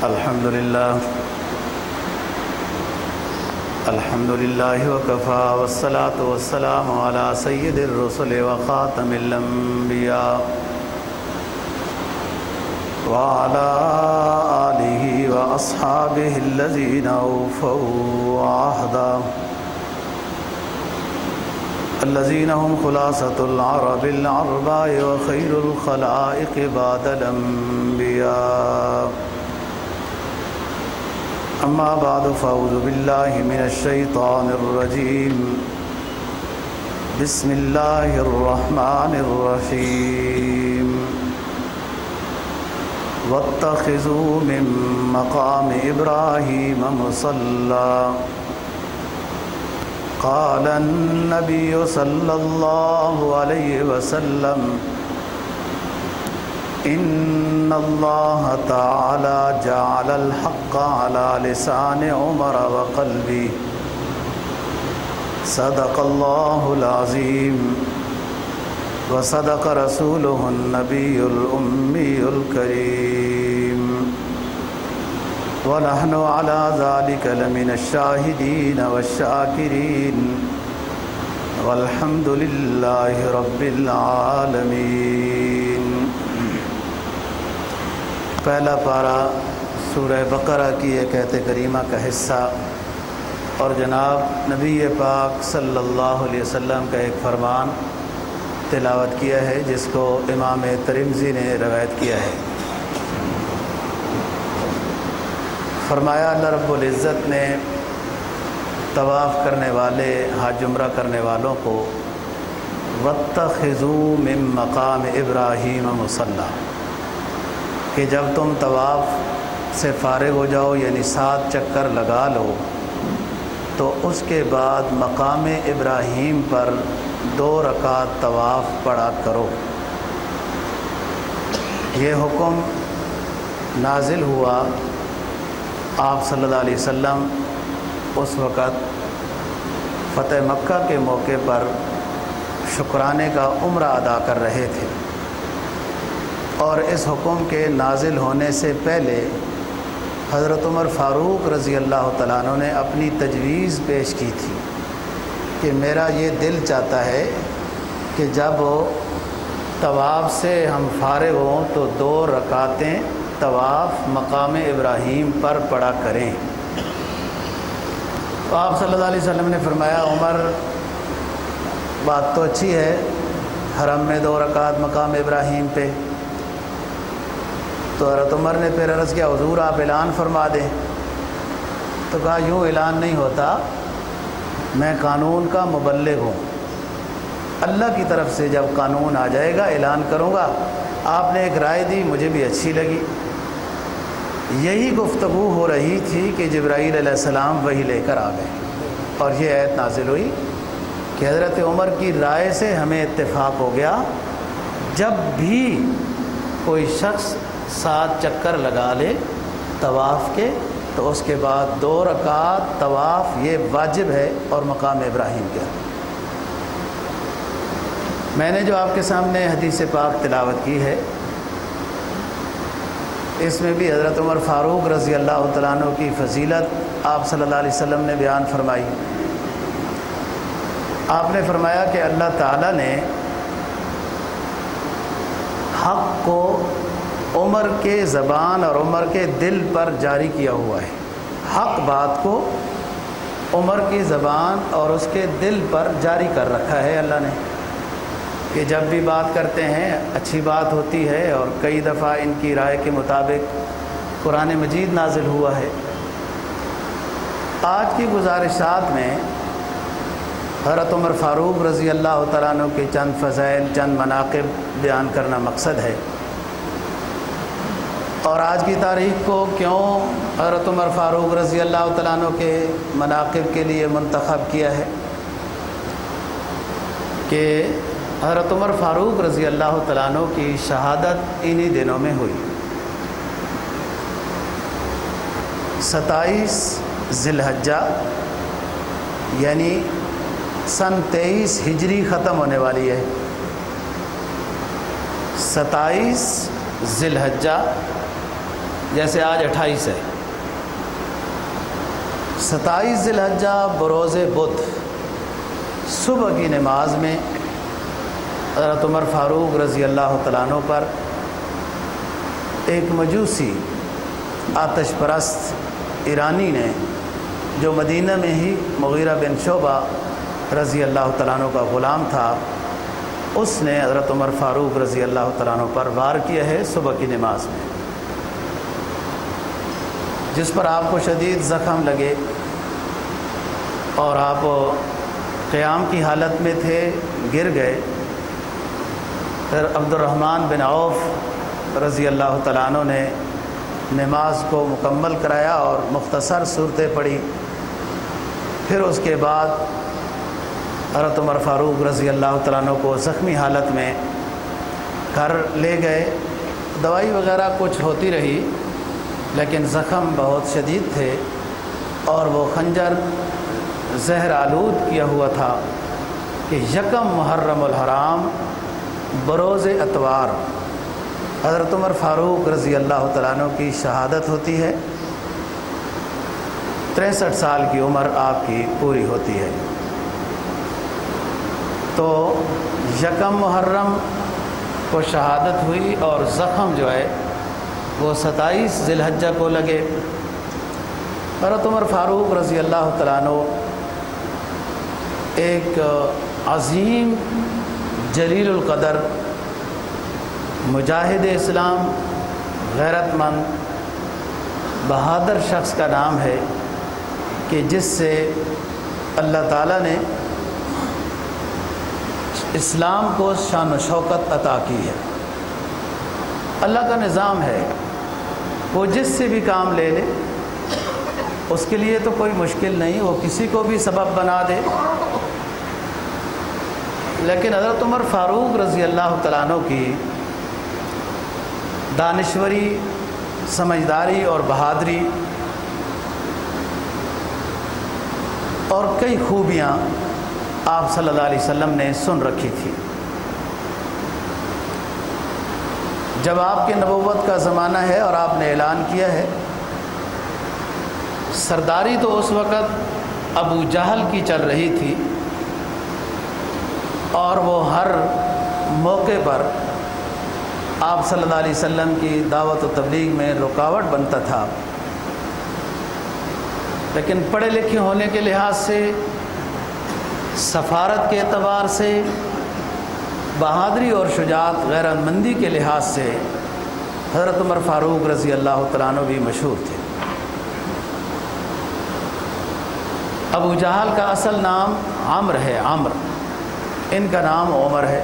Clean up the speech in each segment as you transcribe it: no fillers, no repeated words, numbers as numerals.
الحمد لله وكفى والصلاة والسلام على سيد الرسل وخاتم الأنبياء وعلى آله وأصحابه الذين أوفوا عهدا الذين هم خلاصة العرب العرباء وخير الخلائق بعد الأنبياء. أما بعد فأعوذ بالله من الشيطان الرجيم. بسم الله الرحمن الرحيم. واتخذوا من مقام إبراهيم مصلى. قال النبي صلى الله عليه وسلم إن الله تعالى جعل الحق على لسان عمر وقلبه. صدق الله العظيم وصدق رسوله النبي الأمي الكريم ونحن على ذلك لمن الشاهدين والشاكرين والحمد لله رب العالمين. پہلا پارہ سورہ بقرہ کی ایک آیت کریمہ کا حصہ اور جناب نبی پاک صلی اللہ علیہ وسلم کا ایک فرمان تلاوت کیا ہے جس کو امام ترمذی نے روایت کیا ہے. فرمایا اللہ رب العزت نے طواف کرنے والے حج عمرہ کرنے والوں کو واتخذوا من مقام ابراہیم مصلی، کہ جب تم طواف سے فارغ ہو جاؤ یعنی 7 چکر لگا لو تو اس کے بعد مقام ابراہیم پر 2 رکعت طواف پڑھا کرو. یہ حکم نازل ہوا آپ صلی اللہ علیہ وسلم اس وقت فتح مکہ کے موقع پر شکرانے کا عمرہ ادا کر رہے تھے، اور اس حکم کے نازل ہونے سے پہلے حضرت عمر فاروق رضی اللہ تعالیٰ عنہ نے اپنی تجویز پیش کی تھی کہ میرا یہ دل چاہتا ہے کہ جب طواف سے ہم فارغ ہوں تو 2 رکعتیں طواف مقام ابراہیم پر پڑھا کریں. تو آپ صلی اللہ علیہ وسلم نے فرمایا عمر بات تو اچھی ہے، حرم میں 2 رکعت مقام ابراہیم پہ. تو حضرت عمر نے پھر عرض کیا حضور آپ اعلان فرما دیں. تو کہا یوں اعلان نہیں ہوتا، میں قانون کا مبلغ ہوں، اللہ کی طرف سے جب قانون آ جائے گا اعلان کروں گا. آپ نے ایک رائے دی، مجھے بھی اچھی لگی. یہی گفتگو ہو رہی تھی کہ جبرائیل علیہ السلام وحی لے کر آ گئے اور یہ آیت نازل ہوئی کہ حضرت عمر کی رائے سے ہمیں اتفاق ہو گیا جب بھی کوئی شخص 7 چکر لگا لے طواف کے تو اس کے بعد 2 رکعت طواف یہ واجب ہے اور مقام ابراہیم کے. میں نے جو آپ کے سامنے حدیث پاک تلاوت کی ہے اس میں بھی حضرت عمر فاروق رضی اللہ تعالیٰ عنہ کی فضیلت آپ صلی اللہ علیہ وسلم نے بیان فرمائی. آپ نے فرمایا کہ اللہ تعالیٰ نے حق کو عمر کے زبان اور عمر کے دل پر جاری کیا ہوا ہے. حق بات کو عمر کی زبان اور اس کے دل پر جاری کر رکھا ہے اللہ نے کہ جب بھی بات کرتے ہیں اچھی بات ہوتی ہے. اور کئی دفعہ ان کی رائے کے مطابق قرآن مجید نازل ہوا ہے. آج کی گزارشات میں حضرت عمر فاروق رضی اللہ تعالیٰ عنہ کے چند فضائل، چند مناقب بیان کرنا مقصد ہے. اور آج کی تاریخ کو کیوں حضرت عمر فاروق رضی اللہ تعالیٰ عنہ کے مناقب کے لیے منتخب کیا ہے کہ حضرت عمر فاروق رضی اللہ تعالیٰ عنہ کی شہادت انہی دنوں میں ہوئی. 27 ذی الحجہ یعنی سن 23 ہجری ختم ہونے والی ہے. 27 ذی الحجہ جیسے آج 28 ہے، 27 ذی الحجہ بروز بدھ صبح کی نماز میں حضرت عمر فاروق رضی اللہ تعالیٰ عنہ پر ایک مجوسی آتش پرست ایرانی نے، جو مدینہ میں ہی مغیرہ بن شعبہ رضی اللہ تعالیٰ عنہ کا غلام تھا، اس نے حضرت عمر فاروق رضی اللہ تعالیٰ عنہ پر وار کیا ہے صبح کی نماز میں، جس پر آپ کو شدید زخم لگے اور آپ قیام کی حالت میں تھے، گر گئے۔ پھر عبد الرحمن بن عوف رضی اللہ تعالیٰ عنہ نے نماز کو مکمل کرایا اور مختصر صورتیں پڑھی۔ پھر اس کے بعد حضرت عمر فاروق رضی اللہ تعالیٰ عنہ کو زخمی حالت میں گھر لے گئے۔ دوائی وغیرہ کچھ ہوتی رہی، لیکن زخم بہت شدید تھے اور وہ خنجر زہر آلود کیا ہوا تھا کہ یکم محرم الحرام بروز اتوار حضرت عمر فاروق رضی اللہ تعالیٰ عنہ کی شہادت ہوتی ہے، 63 سال کی عمر آپ کی پوری ہوتی ہے۔ تو یکم محرم کو شہادت ہوئی اور زخم جو ہے وہ 27 ذی الحجہ کو لگے۔ حضرت عمر فاروق رضی اللہ تعالیٰ عنہ ایک عظیم جلیل القدر مجاہد اسلام، غیرت مند، بہادر شخص کا نام ہے کہ جس سے اللہ تعالیٰ نے اسلام کو شان و شوکت عطا کی ہے۔ اللہ کا نظام ہے، وہ جس سے بھی کام لے لے اس کے لیے تو کوئی مشکل نہیں، وہ کسی کو بھی سبب بنا دے۔ لیکن حضرت عمر فاروق رضی اللہ تعالیٰ عنہ کی دانشوری، سمجھداری اور بہادری اور کئی خوبیاں آپ صلی اللہ علیہ وسلم نے سن رکھی تھی۔ جب آپ کے نبوت کا زمانہ ہے اور آپ نے اعلان کیا ہے، سرداری تو اس وقت ابو جہل کی چل رہی تھی اور وہ ہر موقع پر آپ صلی اللہ علیہ وسلم کی دعوت و تبلیغ میں رکاوٹ بنتا تھا۔ لیکن پڑھے لکھے ہونے کے لحاظ سے، سفارت کے اعتبار سے، بہادری اور شجاعت، غیرت مندی کے لحاظ سے حضرت عمر فاروق رضی اللہ تعالیٰ عنہ بھی مشہور تھے۔ ابو جہل کا اصل نام عمرو ہے، عمرو، ان کا نام عمر ہے۔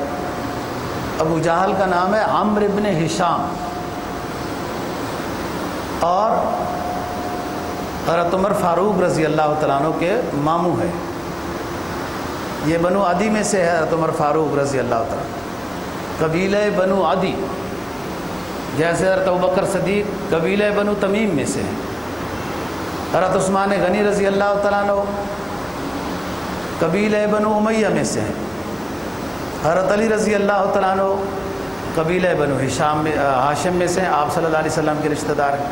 ابو جہل کا نام ہے عمرو ابن ہشام، اور حضرت عمر فاروق رضی اللہ تعالیٰ عنہ کے ماموں ہے۔ یہ بنو عدی میں سے ہے حضرت عمر فاروق رضی اللہ تعالیٰ عنہ، قبیلہ بنو عدی، جیسے حضرت ابوبکر صدیق قبیلہ بنو تمیم میں سے ہیں۔ حضرت عثمان غنی رضی اللہ تعالیٰ عنہ قبیلہ بنو امیہ میں سے ہیں۔ حضرت علی رضی اللہ تعالیٰ عنہ قبیلہ بنو ہاشم میں سے ہیں، آپ صلی اللہ علیہ وسلم کے رشتہ دار ہیں۔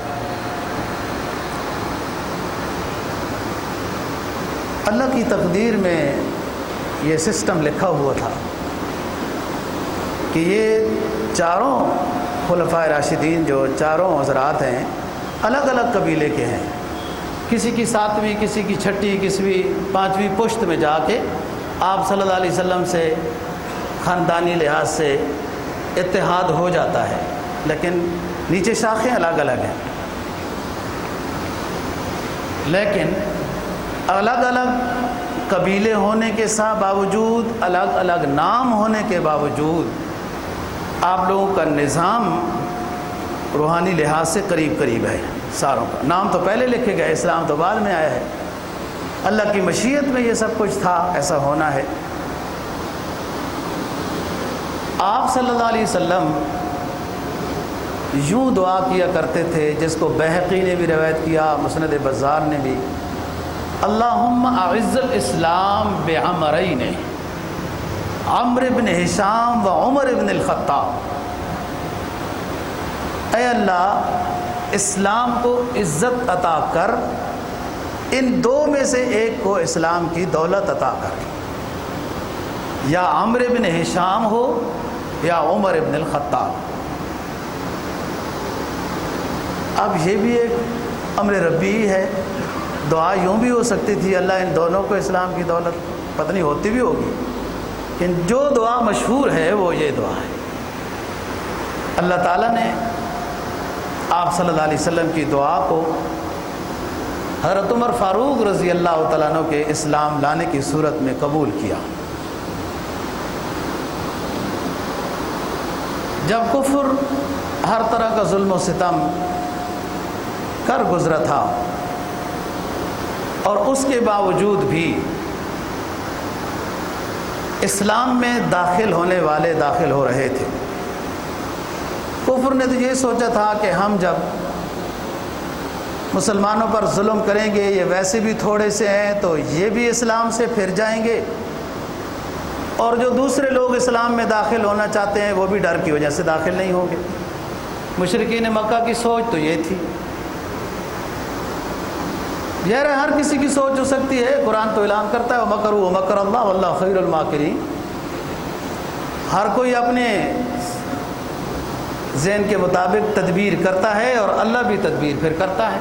اللہ کی تقدیر میں یہ سسٹم لکھا ہوا تھا کہ یہ چاروں خلفائے راشدین، جو چاروں حضرات ہیں، الگ الگ قبیلے کے ہیں۔ کسی کی 7ویں، کسی کی 6ٹھی، کسی 5ویں پشت میں جا کے آپ صلی اللہ علیہ وسلم سے خاندانی لحاظ سے اتحاد ہو جاتا ہے، لیکن نیچے شاخیں الگ الگ ہیں۔ لیکن الگ الگ قبیلے ہونے کے ساتھ باوجود، الگ الگ نام ہونے کے باوجود، آپ لوگوں کا نظام روحانی لحاظ سے قریب قریب ہے۔ ساروں کا نام تو پہلے لکھے گئے، اسلام تو بعد میں آیا ہے۔ اللہ کی مشیت میں یہ سب کچھ تھا، ایسا ہونا ہے۔ آپ صلی اللہ علیہ وسلم یوں دعا کیا کرتے تھے، جس کو بہقی نے بھی روایت کیا، مسند بزار نے بھی، اللہم اعز الاسلام بعمرین، عمرو بن ہشام و عمر بن الخطاب۔ اے اللہ، اسلام کو عزت عطا کر، ان دو میں سے ایک کو اسلام کی دولت عطا کر، یا عمرو بن ہشام ہو یا عمر بن الخطاب۔ اب یہ بھی ایک امر ربی ہی ہے، دعا یوں بھی ہو سکتی تھی اللہ ان دونوں کو اسلام کی دولت، پتہ نہیں ہوتی بھی ہوگی، لیکن جو دعا مشہور ہے وہ یہ دعا ہے۔ اللہ تعالیٰ نے آپ صلی اللہ علیہ وسلم کی دعا کو حضرت عمر فاروق رضی اللہ تعالیٰ عنہ کے اسلام لانے کی صورت میں قبول کیا۔ جب کفر ہر طرح کا ظلم و ستم کر گزرا تھا اور اس کے باوجود بھی اسلام میں داخل ہونے والے داخل ہو رہے تھے، کفر نے تو یہ سوچا تھا کہ ہم جب مسلمانوں پر ظلم کریں گے، یہ ویسے بھی تھوڑے سے ہیں تو یہ بھی اسلام سے پھر جائیں گے، اور جو دوسرے لوگ اسلام میں داخل ہونا چاہتے ہیں وہ بھی ڈر کی وجہ سے داخل نہیں ہوں گے۔ مشرکین مکہ کی سوچ تو یہ تھی۔ یہ ہر کسی کی سوچ ہو سکتی ہے، قرآن تو اعلان کرتا ہے وَمَكَرُوا وَمَكَرَ اللَّهُ وَاللَّهُ خَيْرُ الْمَاكِرِينَ۔ ہر کوئی اپنے ذہن کے مطابق تدبیر کرتا ہے اور اللہ بھی تدبیر پھر کرتا ہے،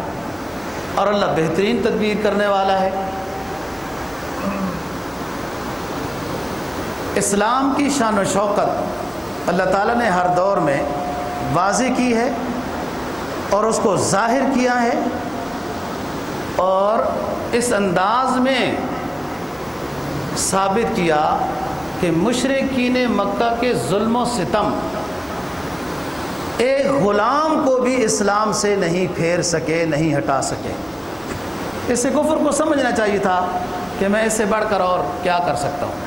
اور اللہ بہترین تدبیر کرنے والا ہے۔ اسلام کی شان و شوکت اللہ تعالیٰ نے ہر دور میں واضح کی ہے اور اس کو ظاہر کیا ہے، اور اس انداز میں ثابت کیا کہ مشرکین مکہ کے ظلم و ستم ایک غلام کو بھی اسلام سے نہیں پھیر سکے، نہیں ہٹا سکے۔ اس سے کفر کو سمجھنا چاہیے تھا کہ میں اس سے بڑھ کر اور کیا کر سکتا ہوں۔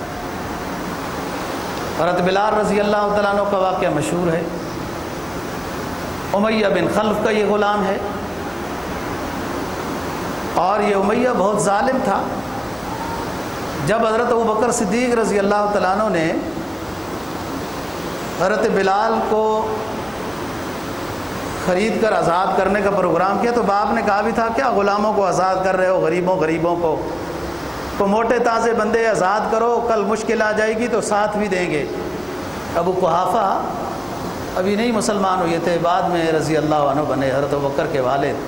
حضرت بلال رضی اللہ تعالیٰ عنہ کا واقعہ مشہور ہے۔ امیہ بن خلف کا یہ غلام ہے، اور یہ امیہ بہت ظالم تھا۔ جب حضرت ابوبکر صدیق رضی اللہ تعالیٰ عنہ نے حضرت بلال کو خرید کر آزاد کرنے کا پروگرام کیا تو باپ نے کہا بھی تھا کیا غلاموں کو آزاد کر رہے ہو، غریبوں کو موٹے تازے بندے آزاد کرو، کل مشکل آ جائے گی تو ساتھ بھی دیں گے۔ ابو قحافہ ابھی نہیں مسلمان ہوئے تھے، بعد میں رضی اللہ عنہ بنے، حضرت ابوبکر کے والد۔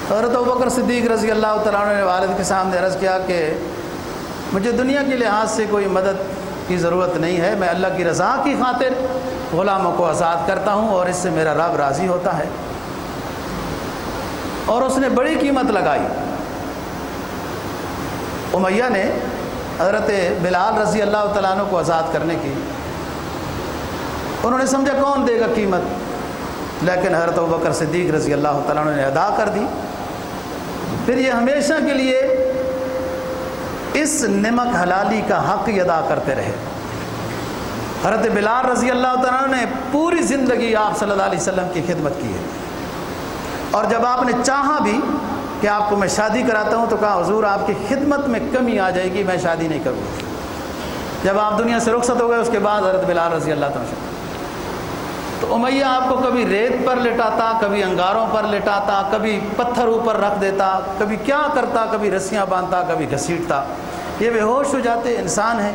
حضرت ابوبکر صدیق رضی اللہ تعالیٰ عنہ نے والد کے سامنے عرض کیا کہ مجھے دنیا کے لحاظ سے کوئی مدد کی ضرورت نہیں ہے، میں اللہ کی رضا کی خاطر غلاموں کو آزاد کرتا ہوں اور اس سے میرا رب راضی ہوتا ہے۔ اور اس نے بڑی قیمت لگائی۔ امیہ نے حضرت بلال رضی اللہ تعالیٰ عنہ کو آزاد کرنے کی، انہوں نے سمجھا کون دے گا قیمت، لیکن حضرت ابوبکر صدیق رضی اللہ تعالیٰ عنہ نے ادا کر دی۔ پھر یہ ہمیشہ کے لیے اس نمک حلالی کا حق ادا کرتے رہے۔ حضرت بلال رضی اللہ تعالیٰ عنہ نے پوری زندگی آپ صلی اللہ علیہ وسلم کی خدمت کی ہے، اور جب آپ نے چاہا بھی کہ آپ کو میں شادی کراتا ہوں تو کہا حضور آپ کی خدمت میں کمی آ جائے گی، میں شادی نہیں کروں گا۔ جب آپ دنیا سے رخصت ہو گئے اس کے بعد حضرت بلال رضی اللہ تعالیٰ عنہ، تو امیہ آپ کو کبھی ریت پر لٹاتا، کبھی انگاروں پر لٹاتا، کبھی پتھر اوپر رکھ دیتا، کبھی کیا کرتا، کبھی رسیاں باندھتا، کبھی گھسیٹتا۔ یہ بے ہوش ہو جاتے انسان ہیں،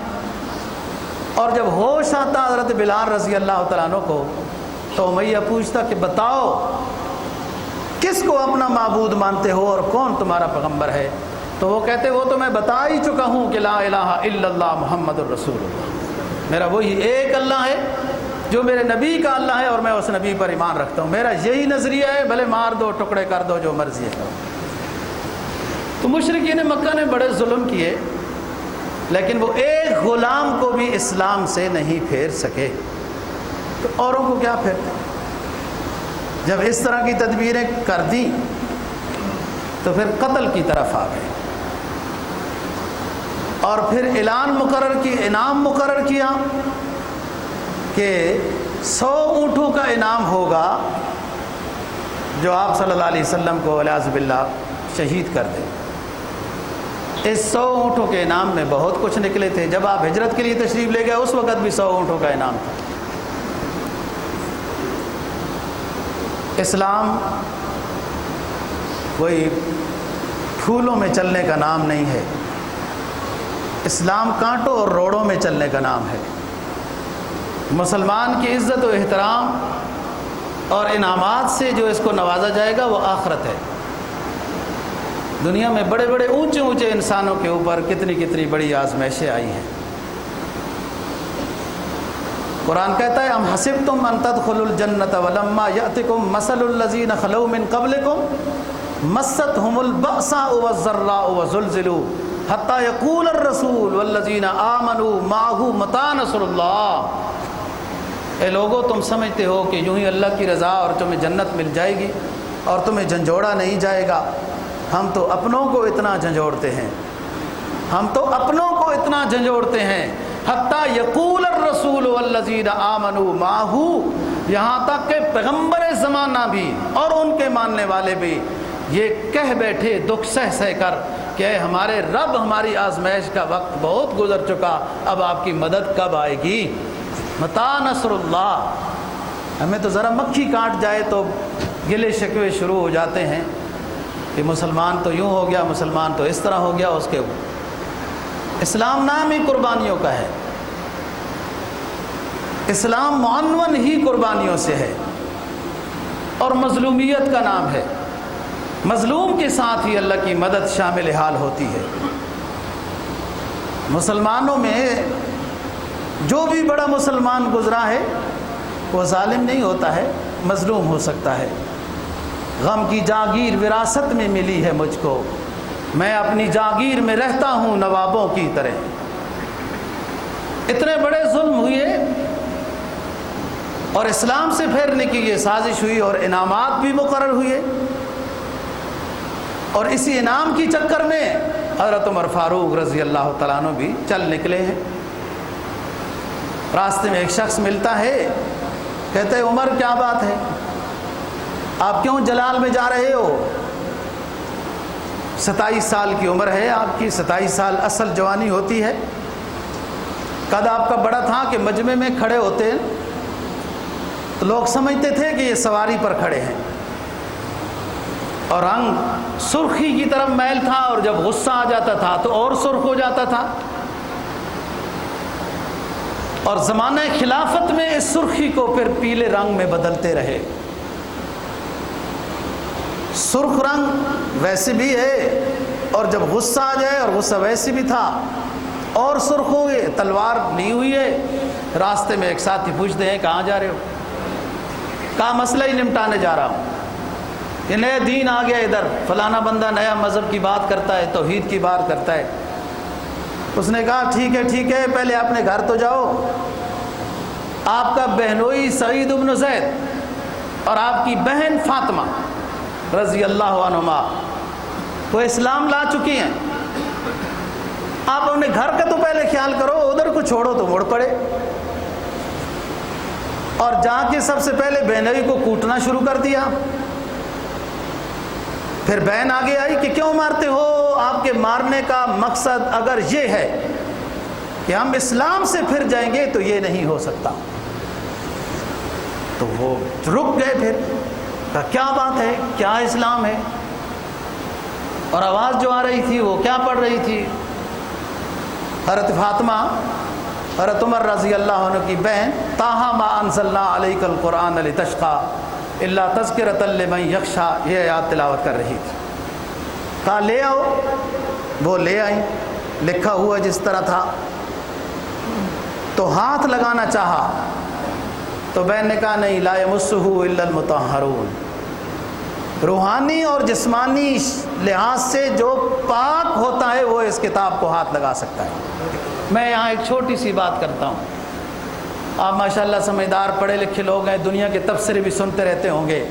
اور جب ہوش آتا حضرت بلال رضی اللہ تعالیٰ عنہ کو تو امیہ پوچھتا کہ بتاؤ کس کو اپنا معبود مانتے ہو اور کون تمہارا پیغمبر ہے؟ تو وہ کہتے وہ تو میں بتا ہی چکا ہوں کہ لا الہ الا اللہ محمد الرسول اللہ، میرا وہی ایک اللہ ہے جو میرے نبی کا اللہ ہے اور میں اس نبی پر ایمان رکھتا ہوں، میرا یہی نظریہ ہے، بھلے مار دو ٹکڑے کر دو جو مرضی ہے۔ تو مشرکین مکہ نے بڑے ظلم کیے، لیکن وہ ایک غلام کو بھی اسلام سے نہیں پھیر سکے، تو اوروں کو کیا پھیرتے؟ جب اس طرح کی تدبیریں کر دیں تو پھر قتل کی طرف آ گئے، اور پھر انعام مقرر کیا کہ 100 اونٹوں کا انعام ہوگا جو آپ صلی اللہ علیہ وسلم کو والعیاذ باللہ شہید کر دے۔ اس 100 اونٹوں کے انعام میں بہت کچھ نکلے تھے۔ جب آپ ہجرت کے لیے تشریف لے گئے اس وقت بھی 100 اونٹوں کا انعام تھا۔ اسلام کوئی پھولوں میں چلنے کا نام نہیں ہے، اسلام کانٹوں اور روڑوں میں چلنے کا نام ہے۔ مسلمان کی عزت و احترام اور انعامات سے جو اس کو نوازا جائے گا وہ آخرت ہے۔ دنیا میں بڑے بڑے اونچے اونچے انسانوں کے اوپر کتنی کتنی بڑی آزمائشیں آئی ہیں۔ قرآن کہتا ہے ام حسبتم ان تدخلوا الجنۃ ولما یأتکم مثل الذین خلو من قبلکم مستهم البأساء والضراء وزلزلوا حتی یقول الرسول والذین آمنوا معه متی نصر اللہ۔ اے لوگو، تم سمجھتے ہو کہ یوں ہی اللہ کی رضا اور تمہیں جنت مل جائے گی اور تمہیں جھنجھوڑا نہیں جائے گا؟ ہم تو اپنوں کو اتنا جھنجھوڑتے ہیں، ہم تو اپنوں کو اتنا جھنجھوڑتے ہیں۔ حتی یقول الرسول والذین آمنوا معہ، یہاں تک کہ پیغمبر زمانہ بھی اور ان کے ماننے والے بھی یہ کہہ بیٹھے دکھ سہ سہ کر کہ اے ہمارے رب، ہماری آزمائش کا وقت بہت گزر چکا، اب آپ کی مدد کب آئے گی؟ متی نصر اللہ۔ ہمیں تو ذرا مکھی کاٹ جائے تو گلے شکوے شروع ہو جاتے ہیں کہ مسلمان تو یوں ہو گیا، مسلمان تو اس طرح ہو گیا۔ اس کے اسلام نام ہی قربانیوں کا ہے، اسلام معنون ہی قربانیوں سے ہے اور مظلومیت کا نام ہے۔ مظلوم کے ساتھ ہی اللہ کی مدد شامل حال ہوتی ہے۔ مسلمانوں میں جو بھی بڑا مسلمان گزرا ہے وہ ظالم نہیں ہوتا ہے، مظلوم ہو سکتا ہے۔ غم کی جاگیر وراثت میں ملی ہے مجھ کو، میں اپنی جاگیر میں رہتا ہوں نوابوں کی طرح۔ اتنے بڑے ظلم ہوئے اور اسلام سے پھیرنے کی یہ سازش ہوئی اور انعامات بھی مقرر ہوئے، اور اسی انعام کی چکر میں حضرت عمر فاروق رضی اللہ تعالیٰ عنہ بھی چل نکلے ہیں۔ راستے میں ایک شخص ملتا ہے، کہتے ہیں عمر کیا بات ہے، آپ کیوں جلال میں جا رہے ہو؟ 27 سال کی عمر ہے آپ کی، 27 سال اصل جوانی ہوتی ہے۔ قد آپ کا بڑا تھا کہ مجمع میں کھڑے ہوتے تو لوگ سمجھتے تھے کہ یہ سواری پر کھڑے ہیں، اور رنگ سرخی کی طرف میل تھا، اور جب غصہ آ جاتا تھا تو اور سرخ ہو جاتا تھا، اور زمانہ خلافت میں اس سرخی کو پھر پیلے رنگ میں بدلتے رہے۔ سرخ رنگ ویسے بھی ہے، اور جب غصہ آ جائے، اور غصہ ویسے بھی تھا اور سرخ ہوئے، تلوار لی ہوئی ہے۔ راستے میں ایک ساتھی پوچھتے ہیں کہاں جا رہے ہو؟ کہا مسئلہ ہی نمٹانے جا رہا ہوں، کہ نیا دین آ گیا ادھر، فلانا بندہ نیا مذہب کی بات کرتا ہے، توحید کی بات کرتا ہے۔ اس نے کہا ٹھیک ہے، پہلے اپنے گھر تو جاؤ، آپ کا بہنوئی سعید بن زید اور آپ کی بہن فاطمہ رضی اللہ عنہما وہ اسلام لا چکی ہیں، آپ اپنے گھر کا تو پہلے خیال کرو، ادھر کو چھوڑو تو مڑ پڑے۔ اور جا کے سب سے پہلے بہنوئی کو کوٹنا شروع کر دیا۔ پھر بہن آگے آئی کہ کیوں مارتے ہو؟ آپ کے مارنے کا مقصد اگر یہ ہے کہ ہم اسلام سے پھر جائیں گے تو یہ نہیں ہو سکتا۔ تو وہ رک گئے، پھر کہا کیا بات ہے، کیا اسلام ہے؟ اور آواز جو آ رہی تھی وہ کیا پڑھ رہی تھی؟ حضرت فاطمہ حضرت عمر رضی اللہ عنہ کی بہن، طٰہٰ ما انزلنا علیک القرآن لتشقیٰ الا تذکرۃ لمن یخشیٰ، یہ آیات تلاوت کر رہی تھی۔ کہا لے آؤ، وہ لے آئیں، لکھا ہوا جس طرح تھا۔ تو ہاتھ لگانا چاہا تو بہن نے کہا نہیں، لا یمسہ الا المطہرون، روحانی اور جسمانی لحاظ سے جو پاک ہوتا ہے وہ اس کتاب کو ہاتھ لگا سکتا ہے۔ میں یہاں ایک چھوٹی سی بات کرتا ہوں، آپ ماشاءاللہ سمجھدار پڑھے لکھے لوگ ہیں، دنیا کے تبصرے بھی سنتے رہتے ہوں گے۔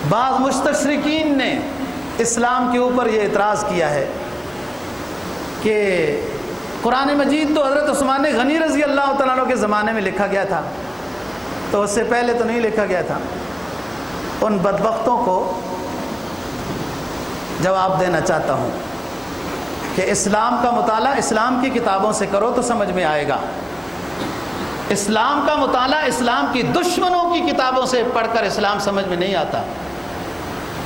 بعض مستشرقین نے اسلام کے اوپر یہ اعتراض کیا ہے کہ قرآن مجید تو حضرت عثمان غنی رضی اللہ تعالیٰ عنہ کے زمانے میں لکھا گیا تھا، تو اس سے پہلے تو نہیں لکھا گیا تھا۔ ان بدبختوں کو جواب دینا چاہتا ہوں کہ اسلام کا مطالعہ اسلام کی کتابوں سے کرو تو سمجھ میں آئے گا۔ اسلام کا مطالعہ اسلام کی دشمنوں کی کتابوں سے پڑھ کر اسلام سمجھ میں نہیں آتا۔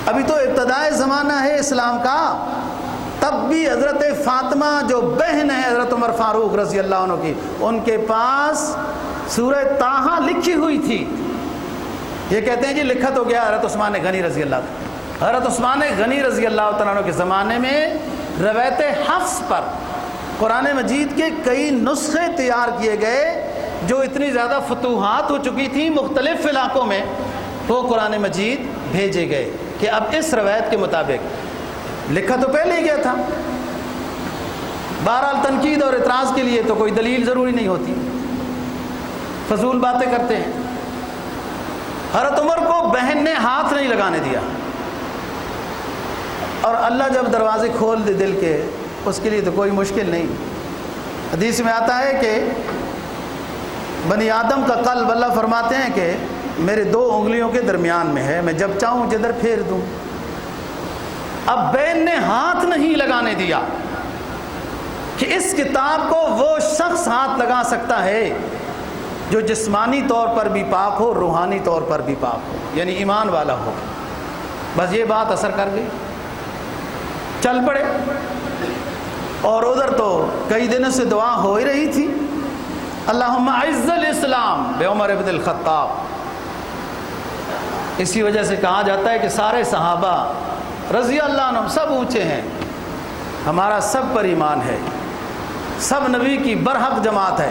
ابھی تو ابتدائے زمانہ ہے اسلام کا، تب بھی حضرت فاطمہ جو بہن ہے حضرت عمر فاروق رضی اللہ عنہ کی، ان کے پاس سورہ طٰہٰ لکھی ہوئی تھی۔ یہ کہتے ہیں جی لکھا تو گیا حضرت عثمان غنی رضی اللہ عنہ۔ حضرت عثمان غنی رضی اللہ تعالیٰ عنہ کے زمانے میں روایت حفص پر قرآن مجید کے کئی نسخے تیار کیے گئے، جو اتنی زیادہ فتوحات ہو چکی تھیں مختلف علاقوں میں، وہ قرآن مجید بھیجے گئے کہ اب اس روایت کے مطابق، لکھا تو پہلے ہی گیا تھا۔ بہرحال تنقید اور اعتراض کے لیے تو کوئی دلیل ضروری نہیں ہوتی، فضول باتیں کرتے ہیں۔ حضرت عمر کو بہن نے ہاتھ نہیں لگانے دیا، اور اللہ جب دروازے کھول دے دل کے، اس کے لیے تو کوئی مشکل نہیں۔ حدیث میں آتا ہے کہ بنی آدم کا قلب اللہ فرماتے ہیں کہ میرے 2 انگلیوں کے درمیان میں ہے، میں جب چاہوں جدھر پھیر دوں۔ اب بہن نے ہاتھ نہیں لگانے دیا کہ اس کتاب کو وہ شخص ہاتھ لگا سکتا ہے جو جسمانی طور پر بھی پاک ہو، روحانی طور پر بھی پاک ہو، یعنی ایمان والا ہو۔ بس یہ بات اثر کر گئی، چل پڑے۔ اور ادھر تو کئی دنوں سے دعا ہو ہی رہی تھی، اللہم اعز الاسلام بعمر بن الخطاب۔ اسی وجہ سے کہا جاتا ہے کہ سارے صحابہ رضی اللہ عنہم سب اونچے ہیں، ہمارا سب پر ایمان ہے، سب نبی کی برحق جماعت ہے،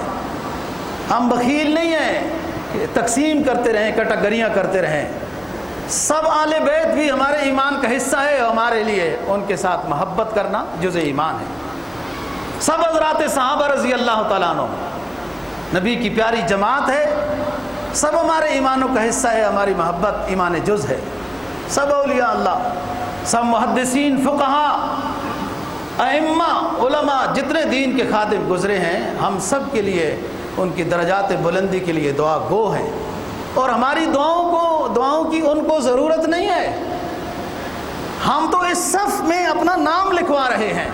ہم بخیل نہیں ہیں کہ تقسیم کرتے رہیں، کٹگریاں کرتے رہیں۔ سب آل بیت بھی ہمارے ایمان کا حصہ ہے، اور ہمارے لیے ان کے ساتھ محبت کرنا جزء ایمان ہے۔ سب حضرات صحابہ رضی اللہ تعالیٰ عنہ نبی کی پیاری جماعت ہے، سب ہمارے ایمانوں کا حصہ ہے، ہماری محبت ایمان جز ہے۔ سب اولیاء اللہ، سب محدثین، فقہاء، ائمہ، علماء، جتنے دین کے خادم گزرے ہیں، ہم سب کے لیے ان کی درجات بلندی کے لیے دعا گو ہیں، اور ہماری دعاؤں کی ان کو ضرورت نہیں ہے۔ ہم تو اس صف میں اپنا نام لکھوا رہے ہیں،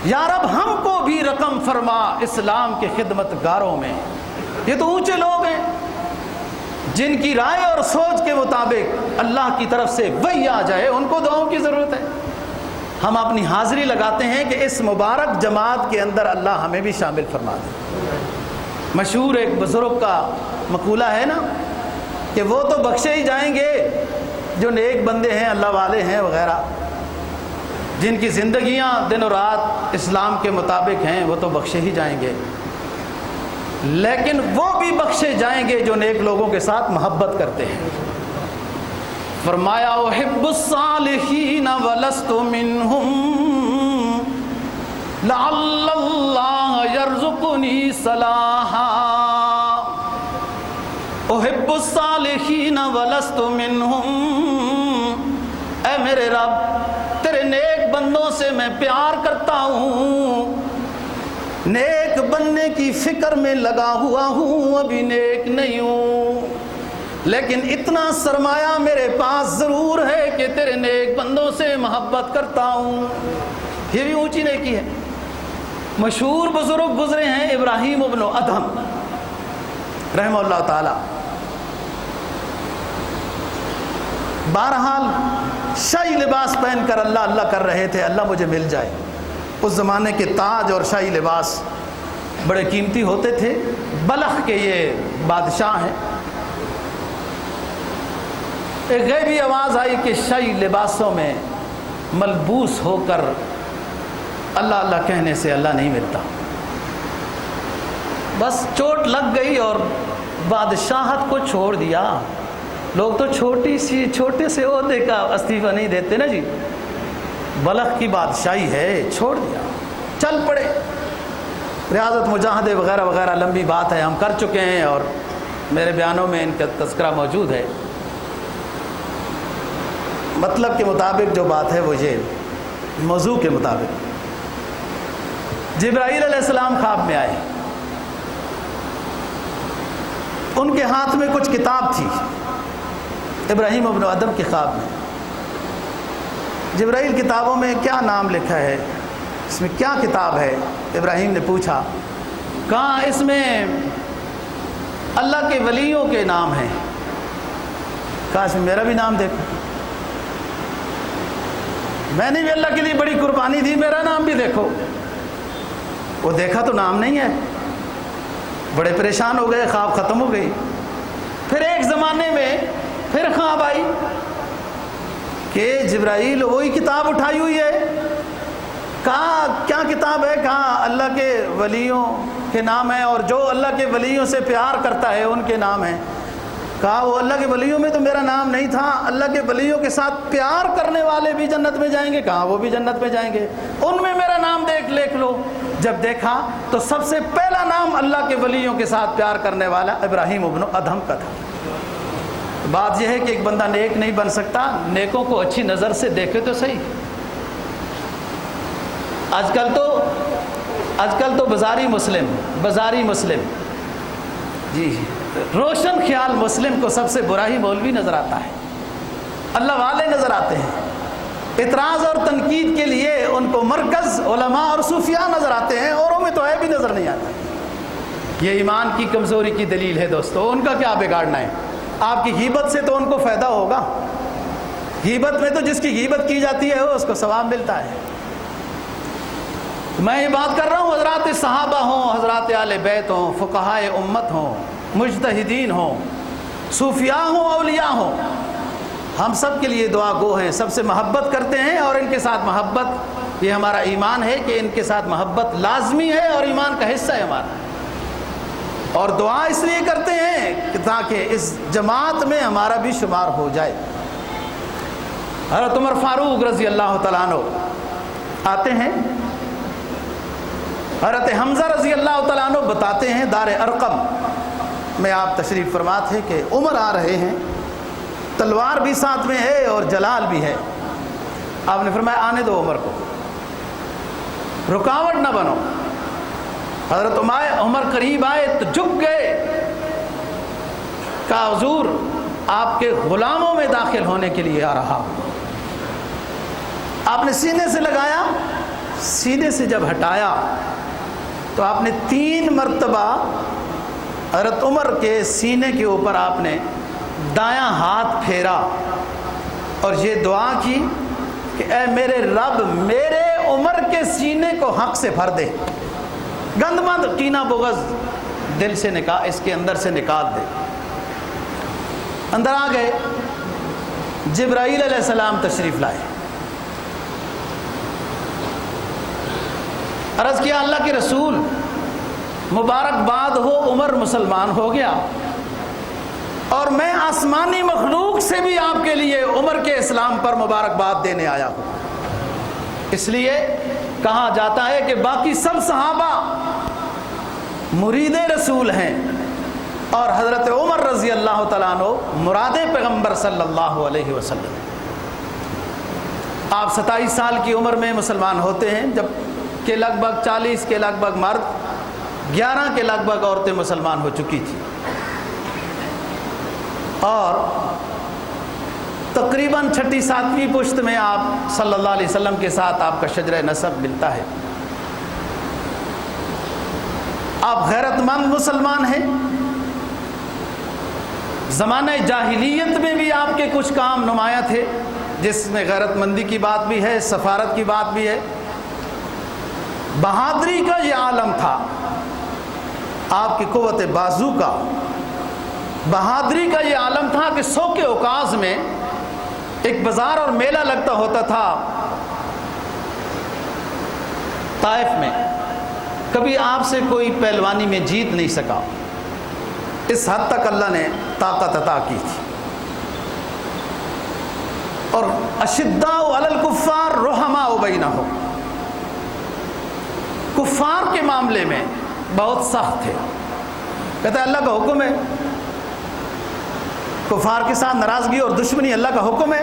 یا رب ہم کو بھی رقم فرما اسلام کے خدمت گاروں میں۔ یہ تو اونچے لوگ ہیں جن کی رائے اور سوچ کے مطابق اللہ کی طرف سے وحی آ جائے، ان کو دعاؤں کی ضرورت ہے۔ ہم اپنی حاضری لگاتے ہیں کہ اس مبارک جماعت کے اندر اللہ ہمیں بھی شامل فرما دے۔ مشہور ایک بزرگ کا مقولہ ہے نا کہ وہ تو بخشے ہی جائیں گے جو نیک بندے ہیں، اللہ والے ہیں وغیرہ، جن کی زندگیاں دن و رات اسلام کے مطابق ہیں، وہ تو بخشے ہی جائیں گے، لیکن وہ بھی بخشے جائیں گے جو نیک لوگوں کے ساتھ محبت کرتے ہیں۔ فرمایا احب الصالحین ولست منہم لعل اللہ یرزقنی صلاحا۔ احب الصالحین ولست منہم، اے میرے رب تیرے نیک بندوں سے میں پیار کرتا ہوں، نیک بننے کی فکر میں لگا ہوا ہوں، ابھی نیک نہیں ہوں، لیکن اتنا سرمایہ میرے پاس ضرور ہے کہ تیرے نیک بندوں سے محبت کرتا ہوں۔ یہ بھی اونچی نیکی ہے۔ مشہور بزرگ گزرے ہیں ابراہیم ابن ادہم رحمہ اللہ تعالی۔ بہرحال شاہی لباس پہن کر اللہ اللہ کر رہے تھے، اللہ مجھے مل جائے۔ اس زمانے کے تاج اور شاہی لباس بڑے قیمتی ہوتے تھے۔ بلخ کے یہ بادشاہ ہیں۔ ایک غیبی آواز آئی کہ شاہی لباسوں میں ملبوس ہو کر اللہ اللہ کہنے سے اللہ نہیں ملتا۔ بس چوٹ لگ گئی اور بادشاہت کو چھوڑ دیا۔ لوگ تو چھوٹے سے عہدے کا استعفیٰ نہیں دیتے نا جی، بلخ کی بادشاہی ہے، چھوڑ دیا، چل پڑے۔ ریاضت مجاہدے وغیرہ وغیرہ لمبی بات ہے، ہم کر چکے ہیں اور میرے بیانوں میں ان کا تذکرہ موجود ہے۔ مطلب کے مطابق جو بات ہے وہ یہ، موضوع کے مطابق جبرائیل علیہ السلام خواب میں آئے، ان کے ہاتھ میں کچھ کتاب تھی ابراہیم ابن ادم کے خواب میں۔ جبرائیل کتابوں میں کیا نام لکھا ہے، اس میں کیا کتاب ہے؟ ابراہیم نے پوچھا، کہا اس میں اللہ کے ولیوں کے نام ہیں. کاش میرا بھی نام دیکھو. میں نے بھی اللہ کے لیے بڑی قربانی دی, میرا نام بھی دیکھو. وہ دیکھا تو نام نہیں ہے, بڑے پریشان ہو گئے, خواب ختم ہو گئی. پھر ایک زمانے میں پھر خواب آئی کہ جبرائیل وہی کتاب اٹھائی ہوئی ہے. کہا کیا کتاب ہے؟ کہا اللہ کے ولیوں کے نام ہیں, اور جو اللہ کے ولیوں سے پیار کرتا ہے ان کے نام ہیں. کہا وہ اللہ کے ولیوں میں تو میرا نام نہیں تھا, اللہ کے ولیوں کے ساتھ پیار کرنے والے بھی جنت میں جائیں گے. کہا وہ بھی جنت میں جائیں گے, ان میں میرا نام لکھ لو. جب دیکھا تو سب سے پہلا نام اللہ کے ولیوں کے ساتھ پیار کرنے والا ابراہیم ابن ادہم کا تھا. بات یہ ہے کہ ایک بندہ نیک نہیں بن سکتا, نیکوں کو اچھی نظر سے دیکھے تو صحیح. آج کل تو بازاری مسلم جی روشن خیال مسلم کو سب سے برا ہی مولوی نظر آتا ہے, اللہ والے نظر آتے ہیں. اعتراض اور تنقید کے لیے ان کو مرکز علماء اور صوفیاء نظر آتے ہیں, اوروں میں تو عیب بھی نظر نہیں آتا. یہ ایمان کی کمزوری کی دلیل ہے دوستو. ان کا کیا بگاڑنا ہے؟ آپ کی غیبت سے تو ان کو فائدہ ہوگا. غیبت میں تو جس کی غیبت کی جاتی ہے اس کو ثواب ملتا ہے. میں یہ بات کر رہا ہوں, حضرات صحابہ ہوں, حضرات اہل بیت ہوں, فقہائے امت ہوں, مجتہدین ہوں, صوفیاء ہوں, اولیاء ہوں, ہم سب کے لیے دعا گو ہیں, سب سے محبت کرتے ہیں, اور ان کے ساتھ محبت, یہ ہمارا ایمان ہے کہ ان کے ساتھ محبت لازمی ہے اور ایمان کا حصہ ہے ہمارا. اور دعا اس لیے کرتے ہیں کہ تاکہ اس جماعت میں ہمارا بھی شمار ہو جائے. حضرت عمر فاروق رضی اللہ تعالیٰ عنہ آتے ہیں, حضرت حمزہ رضی اللہ تعالیٰ عنہ بتاتے ہیں, دار ارقم میں آپ تشریف فرما تھے کہ عمر آ رہے ہیں, تلوار بھی ساتھ میں ہے اور جلال بھی ہے. آپ نے فرمایا آنے دو عمر کو, رکاوٹ نہ بنو. حضرت عمر قریب آئے تو جھک گئے, کہا حضور آپ کے غلاموں میں داخل ہونے کے لیے آ رہا ہوں. آپ نے سینے سے لگایا, سینے سے جب ہٹایا تو آپ نے 3 مرتبہ حضرت عمر کے سینے کے اوپر آپ نے دایاں ہاتھ پھیرا اور یہ دعا کی کہ اے میرے رب, میرے عمر کے سینے کو حق سے بھر دے, گند مند کینہ بغض دل سے اس کے اندر سے نکال دے. اندر آ گئے, جبرائیل علیہ السلام تشریف لائے. عرض کیا اللہ کے رسول مبارکباد ہو, عمر مسلمان ہو گیا, اور میں آسمانی مخلوق سے بھی آپ کے لیے عمر کے اسلام پر مبارکباد دینے آیا ہوں. اس لیے کہا جاتا ہے کہ باقی سب صحابہ مرید رسول ہیں, اور حضرت عمر رضی اللہ تعالیٰ عنہ مراد پیغمبر صلی اللہ علیہ وسلم. آپ 27 سال کی عمر میں مسلمان ہوتے ہیں, جب کہ لگ بھگ 40 کے لگ بھگ مرد, 11 کے لگ بھگ عورتیں مسلمان ہو چکی تھی, اور تقریباً 6 7ویں پشت میں آپ صلی اللہ علیہ وسلم کے ساتھ آپ کا شجرہ نسب ملتا ہے. آپ غیرت مند مسلمان ہیں. زمانہ جاہلیت میں بھی آپ کے کچھ کام نمایاں تھے, جس میں غیرت مندی کی بات بھی ہے, سفارت کی بات بھی ہے. بہادری کا یہ عالم تھا, آپ کی قوت بازو کا, بہادری کا یہ عالم تھا کہ 100 کے اوقاز میں ایک بازار اور میلہ لگتا ہوتا تھا طائف میں, کبھی آپ سے کوئی پہلوانی میں جیت نہیں سکا. اس حد تک اللہ نے طاقت عطا کی تھی. اور اشداء علی الکفار رحماء بینہم, کفار کے معاملے میں بہت سخت تھے. کہتا ہے اللہ کا حکم ہے, کفار کے ساتھ ناراضگی اور دشمنی اللہ کا حکم ہے,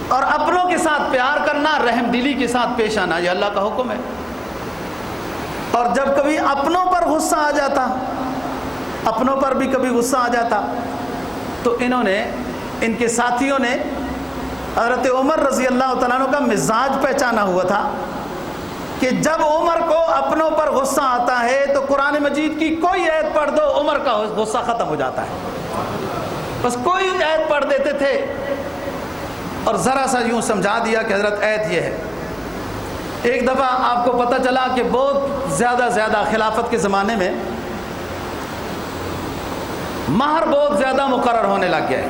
اور اپنوں کے ساتھ پیار کرنا, رحم دلی کے ساتھ پیش آنا, یہ اللہ کا حکم ہے. اور جب کبھی اپنوں پر غصہ آ جاتا, اپنوں پر بھی کبھی غصہ آ جاتا, تو انہوں نے, ان کے ساتھیوں نے حضرت عمر رضی اللہ تعالیٰ عنہ کا مزاج پہچانا ہوا تھا کہ جب عمر کو اپنوں پر غصہ آتا ہے تو قرآن مجید کی کوئی آیت پڑھ دو، عمر کا غصہ ختم ہو جاتا ہے. بس کوئی آیت پڑھ دیتے تھے اور ذرا سا یوں سمجھا دیا کہ حضرت آیت یہ ہے. ایک دفعہ آپ کو پتہ چلا کہ بہت زیادہ خلافت کے زمانے میں مہر بہت زیادہ مقرر ہونے لگ گیا ہے.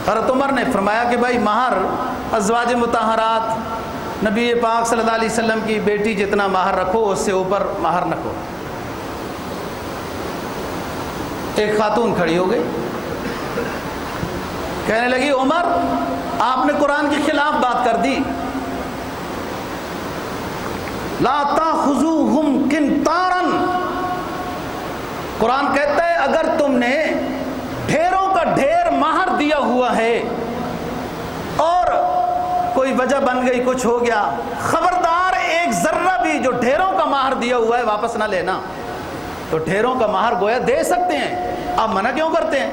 حضرت عمر نے فرمایا کہ بھائی مہر ازواج مطہرات نبی پاک صلی اللہ علیہ وسلم کی بیٹی جتنا مہر رکھو اس سے اوپر مہر نہ رکھو. ایک خاتون کھڑی ہو گئی، کہنے لگی عمر آپ نے قرآن کے خلاف بات کر دی. لا تاخذوہم قنطارا، قرآن کہتا ہے اگر تم نے ڈھیروں کا ڈھیر مہر دیا ہوا ہے اور کوئی وجہ بن گئی، کچھ ہو گیا، خبردار ایک ذرہ بھی جو ڈھیروں کا مہر دیا ہوا ہے واپس نہ لینا. تو ڈھیروں کا مہر گویا دے سکتے ہیں، آپ منع کیوں کرتے ہیں؟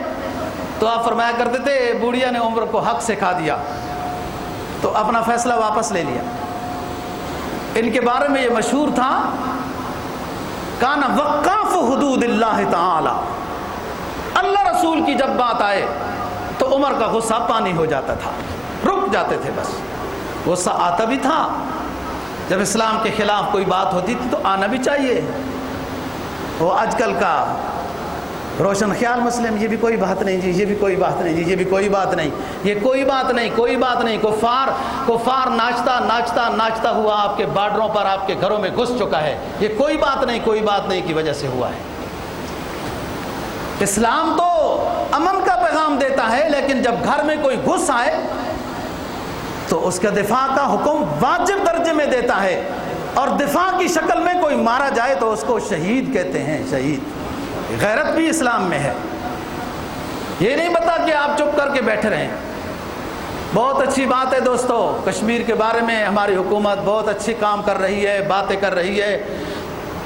تو آپ فرمایا کرتے تھے بوڑھیا نے عمر کو حق سکھا دیا تو اپنا فیصلہ واپس لے لیا. ان کے بارے میں یہ مشہور تھا کان وقاف حدود اللہ تعالی، اللہ رسول کی جب بات آئے تو عمر کا غصہ پانی ہو جاتا تھا، رک جاتے تھے. بس غصہ آتا بھی تھا، جب اسلام کے خلاف کوئی بات ہوتی تھی تو آنا بھی چاہیے. وہ آج کل کا روشن خیال مسلم، یہ بھی کوئی بات نہیں جی، یہ بھی کوئی بات نہیں جی، یہ بھی کوئی بات نہیں، یہ کوئی بات نہیں، کوئی بات نہیں. کفار ناچتا ہوا آپ کے بارڈروں پر آپ کے گھروں میں گھس چکا ہے. یہ کوئی بات نہیں کی وجہ سے ہوا ہے. اسلام تو امن کا پیغام دیتا ہے، لیکن جب گھر میں کوئی گھس آئے تو اس کا دفاع کا حکم واجب درجے میں دیتا ہے، اور دفاع کی شکل میں کوئی مارا جائے تو اس کو شہید کہتے ہیں. شہید غیرت بھی اسلام میں ہے. یہ نہیں بتا کہ آپ چپ کر کے بیٹھے رہیں. بہت اچھی بات ہے دوستو، کشمیر کے بارے میں ہماری حکومت بہت اچھی کام کر رہی ہے، باتیں کر رہی ہے.